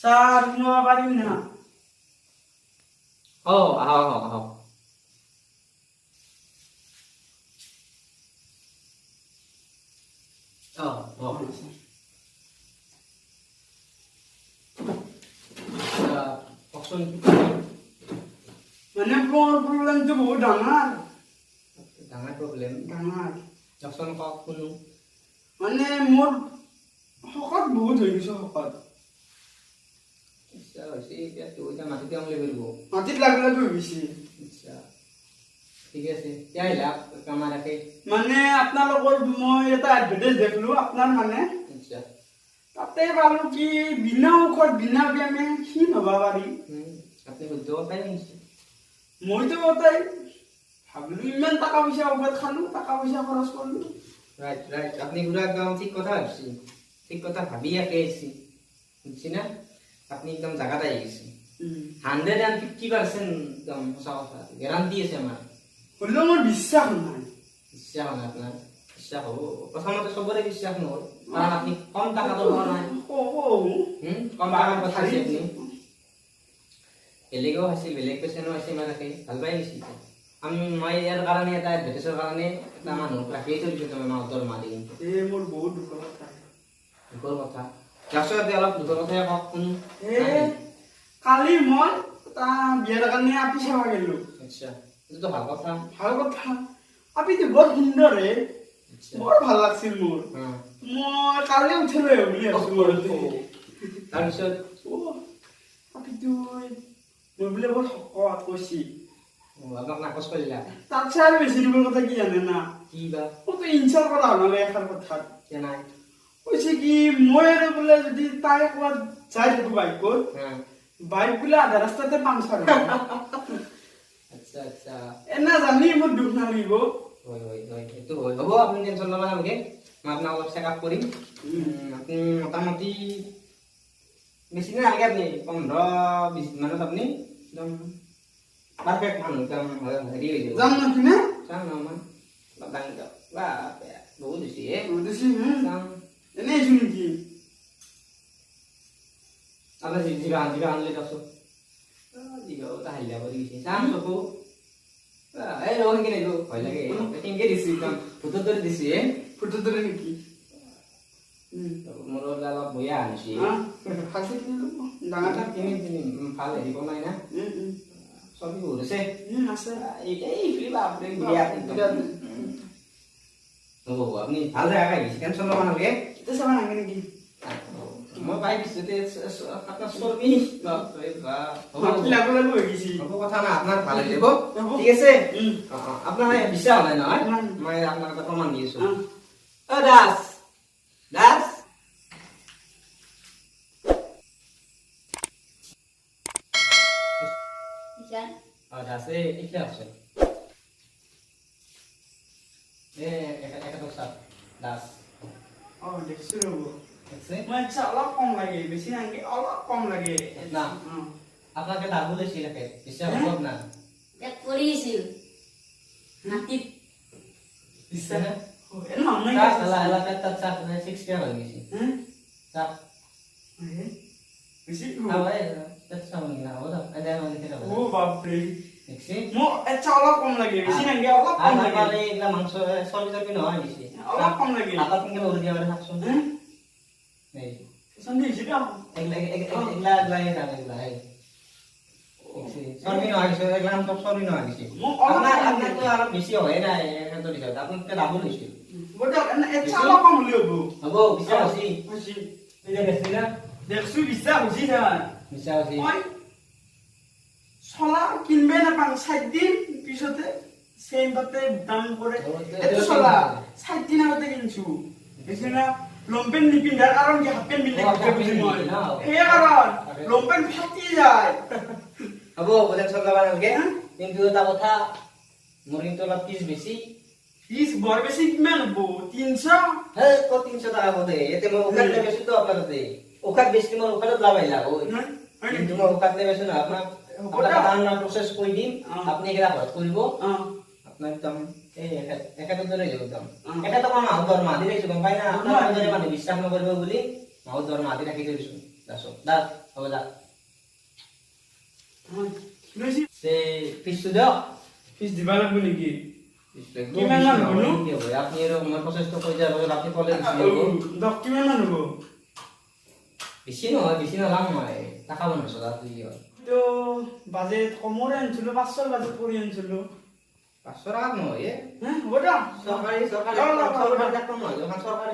Sir নোয়া পাৰিম না আহ কওকচোন মানে প্ৰবলেমটো বহুত ডাঙৰ ডাঙৰ প্ৰব্লেম ডাঙৰ কওকচোন কওক শুনো মানে মোৰ শকত বহুত হৈ গৈছে শকত ইচ্ছা হৈছে এতিয়া মাটিতে আমলে কৰিব মাটিত লাগলে হৈ গৈছে আচ্ছা ঠিক আছে কি আহিলা কামাৰ ৰাখে মানে আপোনালোকৰ মই এটা এডভাৰটাইজ দেখলো আপোনাৰ মানে আচ্ছা তাতে পালো কি বিনা ঔষধ বিনা ব্যায়ামে ক্ষীণ হব পাৰি আপনি বুদ্ধ কথাই শুনছে মইতো কথাই ভাবিলো ইমান টাকা পইচা ঔষধ খালো টাকা পইচা খৰচ কৰিলো রাইট রাইট আপনি পুরো একদম ঠিক কথা ভাবছি ঠিক কথা ভাবি আছি বুঝছি না আপনি একদম জায়গাটা গেছি 150% একদম সঁচা কথা গ্যারান্টি আছে আমার হলেও মোৰ বিশ্বাস নাই বিশ্বাস হয় আপনার বিশ্বাস হব প্রথমতে সবরে বিশ্বাস নহল কারণ আপনি কম টাকা তো পাওয়া নাই কম টাকার কথা আছে আপনি বেলেগেও আছিল বেলেগ পেচেণ্টো আছে মানে ভাল পাই গৈছি মই ইয়াৰ কাৰণে এটা এডভাৰটাইজৰ কাৰণে এটা মানুহ ৰাখি থৈছো তুমি মাউতৰ মাৰি মোৰ বহুত দুখৰ কথা তাৰপিছত অলপ দুখৰ কথাই কওক শুনো কালি মই এটা বিয়াৰ কাৰণে আপি চাব গেলো আচ্ছা এইটো ভাল কথা আপিটো বৰ সুন্দৰ হে বৰ ভাল লাগছিল মোৰ মই কালি উঠি লৈ বুলি আছো তাৰপিছত আপিটো মই বোলে বৰ শকত কৈছি আপোনাক নাকচ কৰিলা তাতছে আৰু বেছি দুখৰ কথা কি জানে না কি বা মইতো ইনচাল কৰা হ'লে এষাৰ কথাত নাই কৈছে কি মই আৰু বোলে যদি তাই ক'ৰবাত যাই থাকো বাইকত বাইক বোলে আধা ৰাস্তাতে পাংচাৰ আচ্ছা আচ্ছা এনে জানি মোৰ দুখ নালাগিব হয় এইটো হয় হ'ব আপুনি টেনশ্যন ল'ব নালাগে মই আপোনাক অলপ চেক আপ কৰিম আপুনি মোটামুটি বেছি দিন নালাগে আপুনি 15-20 মানত আপুনি একদম পারফেক্ট মানুষ একদম হেৰি হৈ যাব যাম না কিনে যাম না মান বাদাং যাও বা বহুত দিছি যাম এনেই শুনি কি আপোনাৰ জিবা আনলে তাছো জিবা তা হাইলা কৰি দিছে যাম চকু এই ৰহন কিনে গো ভয় লাগে কেনকে দিছি একদম ফুটো ধৰি দিছি ফুটো ধৰি নেকি মোৰ অলপ বয়া আনিছি খাইছে কি ডাঙৰ কিনি ভাল হেৰি বনাই না সবই উড়ছে আছে এই ফ্রি বাপরে বিরাট ও আপনি ভালো জায়গা গেছি টেনশন লবা নালাগে এটা চাবা নাগে নেকি মই পাই দিছো তে আপনার সর্বি বাপরে বাপ লাগু হৈ গেছি হ'ব কথা না আপনার ভালো যাব ঠিক আছে আপনার বিশ্বাস হয় না মই আপনার কথা প্রমাণ দিয়েছো ও দাস আছে এটা আছে দাস দেখছো ৰব দেখছে মই অলপ কম লাগে বেছি নাগে অলপ কম লাগে না আপনাকে দাবু লেছি রাখে বিশ্বাস হোক না এক পড়িয়েছিল নাতিত বিশ্বাস না নহয় এলাকাত তাত চাপ 6 কে হৈ গেছি চাপ বেছি তাত সামনে না ওটা আদা মানে কেটা ও বাপরে দেখছি মোৰ এটা অলপ কম লাগে বেছি নাগে অলপ কম লাগে মানে একলা মাংস সবজি নহয় দিছি অলপ কম লাগে আপা কিনকে ওর দিয়া মানে থাকছো এই সন্ধি হিসেবে একলা দেখছি সবজি নহয় দিছি একলা তো সবজি নহয় দিছি আপনার তো আর বেশি হয় না এখান তো দিছি আপনার তো লাভ হইছে ওটা এটা অলপ কম হলে হবো বিশ্বাস আছে এই যে দেখছি না দেখছো বিশ্বাস হইছি না বিশ্বাস আছে মই চলা কিনবে না পাং 7 দিন পিছতে সেম বাতে দাম করে এত চলা 7 দিন আগতে কিনছু দেখছ না লম্পেন নিপিন্ধার কারণ কি হাফ প্যান্ট মিলে কিনতে বুঝি মই এই কারণ লম্পেন ফাটি যায় হবো বলে চলা বানালকে কিন্তু এটা কথা মোর কিন্তু অলপ পিস বেশি পিস বড় বেশি কিমান হবো 300 হ্যাঁ তো 300 টাকা বদে এতে মই ওখানে বেশি তো আপনাদের ওখানে বেশি মোর ওখানে লাভ আইলা ওই কিন্তু মই ওখানে বেশি না আপনার আপনার দানা প্রসেস কই দিন আপনি এগুলা হট করিব আপনার একদম এই একাতে ধরে যাবে একদম এটা তো কোন আউটডোর মাদি রাখছো কম পাই না আপনার ধরে মানে বিশ্বাস না করবে বলি আউটডোর মাদি রাখি দিছো দাসো দাস হ'ব যা বেছি তে ফিসটো দিয়ক ফিজ দিবা লাগব নেকি কিমান কিমান মান হ'ব নো? আপনি আৰু মই প্ৰচেছটো কৈ দিয়াৰ লগত আপুনি ক'লে দক কিমান মান হ'ব বেছি নহয় বেছি নালাম মই টাকা বনাইছোঁ তাত তো বাজেট কমৰে আনিছিলো 500 বাজেট কৰি আনিছিলো 500 টাকাত নহয় হে হ'ব দা চৰকাৰী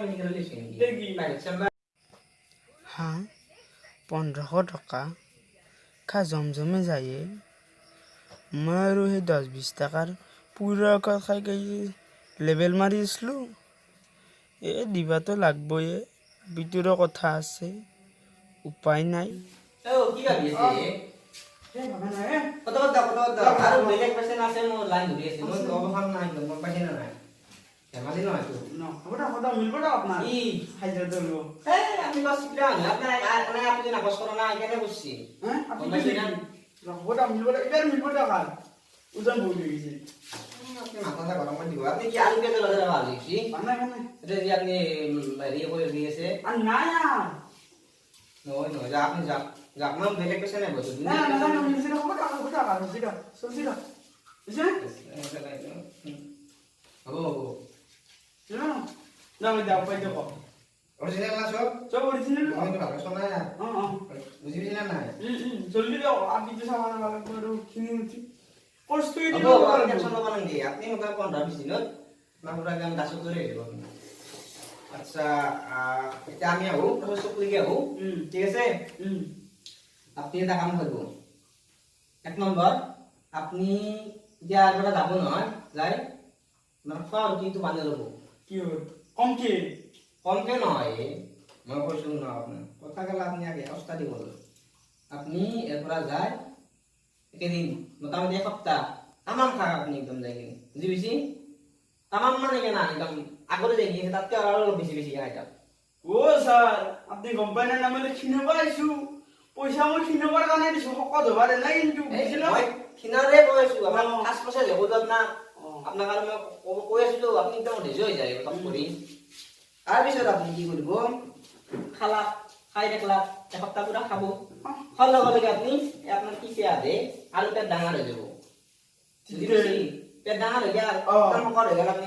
মেডিকেল দিছে দেখি। প্ৰাইভেট চেম্বাৰ হা 1500 টকা খা জমজমে যায়ে মই আৰু সেই 10-20 টকাৰ পুৰা খাই লেবেল মাৰি আছিলোঁ দিবাতো লাগবই বিটোৰো কথা আছে উপায় নাই কি ভাবি আছে হে ভাবা নাই হে কত আৰু বেলেগ পেচেণ্ট আছে মোৰ লাইন ধৰি আছে মই অৱসান নাই গম পাইছে না নাই ধেমালি নহয় তো ন হ'ব দা মিলব দা আপোনাৰ ই হাজিৰা দিলো আপনি বাস শিখলে না আপনার আপনি না কষ্ট না কেন বুঝছি হে আপনি গম পাইছে না হ'ব দা মিলব দা এবাৰ মিলব দা কাল ওজন বহুত হৈ গৈছে আপনি মাথাটা গরম করে দিব আপনি কি আলু পেঁয়াজ লগে ভালো লিখছি বানাই বানাই এটা যে আপনি ইয়ে করে দিয়েছে আর নাই আর নয় নয় যা আপনি যাক যাক নাম বেলেগ পেছে নাই বসে না না না মিলছে না হ'ব দা সবজি দা বুঝছেন হবো হবো না না ওই দাও পাই দেখো অরিজিনাল না সব সব অরিজিনাল আমি তো ভালো শোনা বুঝি বুঝি না নাই জলদি দাও আপনি তো সামান ভালো করে কিনে উঠি কোর্স তো হবো আপনি টেনশন লবা নাকি আপনি মতো 15-20 দিনত মাগুরা গান দাসত ধরে দিব আচ্ছা এটা আমি আহো প্রসেস লিখে আহো ঠিক আছে আপনি এটা কাম করব এক নম্বর আপনি যে আর বেলা যাব নহয় যাই মানে খাওয়ার কিন্তু বানিয়ে লব কি হবে কম কি কমকে নয় মই কৈছো না আপনার কথা গেল আপনি আগে অবস্থা দিব আপনি এরপর যায় একেদিন মোটামুটি এসপ্তাহ তামাম খাক আপনি একদম যাই কিনে বুঝি বেশি তামাম মানে কেনা একদম আগরে যাই গিয়ে তাতকে আরো বেশি বেশি খাই যাও ও স্যার আপনি কোম্পানির নামে কিনব আইছু পয়সা মই কিনবার কাৰণে দিছো শকত হবার নাই কিন্তু বুঝিলা কিনারে কৈছো আমার ফার্স্ট প্রসেস হবো না আপনার কারণে কৈ আছিলো আপনি একদম রেজি হয়ে যায় কাম করি আর পিছত আপনি কি করব খালা খাই দেখলা এসপ্তাহ পুরা খাবো খাওয়ার লগে আপনি আপনার কি পেয়া দে আলু পেট ডাঙর হয়ে যাব পেট ডাঙর হয়ে গেল শকত হয়ে গেল আপনি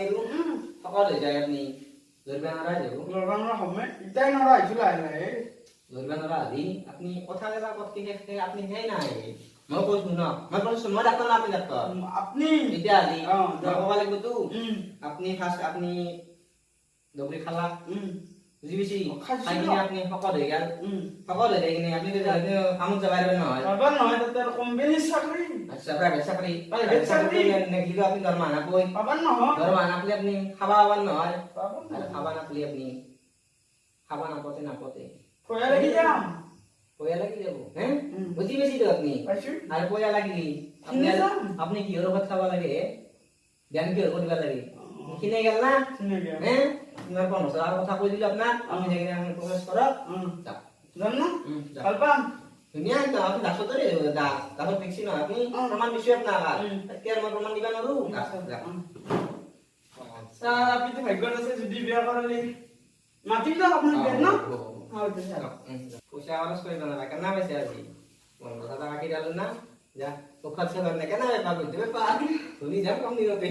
শকত হয়ে যায় আপনি ধরবে না যাব লগানোর হবে ইটাই নরা আইছিল আইলাই ধরবে না আদি আপনি কথা গেলা কতকে আপনি হেই নাই মই কৈছো না মই কৈছো মই ডাক্তার না আপনি ডাক্তার আপনি এতিয়া আদি কবা লাগিব তো আপনি ফার্স্ট আপনি দবরি খালা বুঝি বেশি খাই কিনে আপনি শকত হয়ে গেল শকত হয়ে কিনে আপনি তো কামত যাবাই নহয় বাবা নহয় তাতে কোম্পানির চাকরি আচ্ছা প্রাইভেট চাকরি প্রাইভেট চাকরি নাকি আপনি দরমা না কই বাবা নহয় দরমা না পেলে আপনি খাবা আবার নহয় বাবা খাবা না পেলে আপনি খাবা না পতে কয়া লাগি যাম পয়লা লাগি যাব হ্যাঁ বুঝি বেশি তো আপনি পাইছো আর পয়লা লাগলি আপনি কি ওর ভাত খাবা লাগে ধ্যান কি করিবা লাগে কিনে গেল না শুনে গেল হ্যাঁ আপনার কোন সারা কথা কই দিল আপনার আপনি দেখেন আপনি প্রকাশ করা জান না কালপাম দুনিয়া তো আপনি দাসো ধরে দাসো দেখছি না আপনি প্রমাণ বিষয় আপনার আজকে আর প্রমাণ দিবা না স্যার আপনি তো ভাগ্য আছে যদি বিয়া করালে মাতিম তো আপনার বিয়া না হয়তো স্যার পয়সা আওয়াজ করে না কেন বেশি আজি কোন কথা কাটি গেল না যা ওখানে কেন পাবো দেবে পা তুমি যাও কম দিতে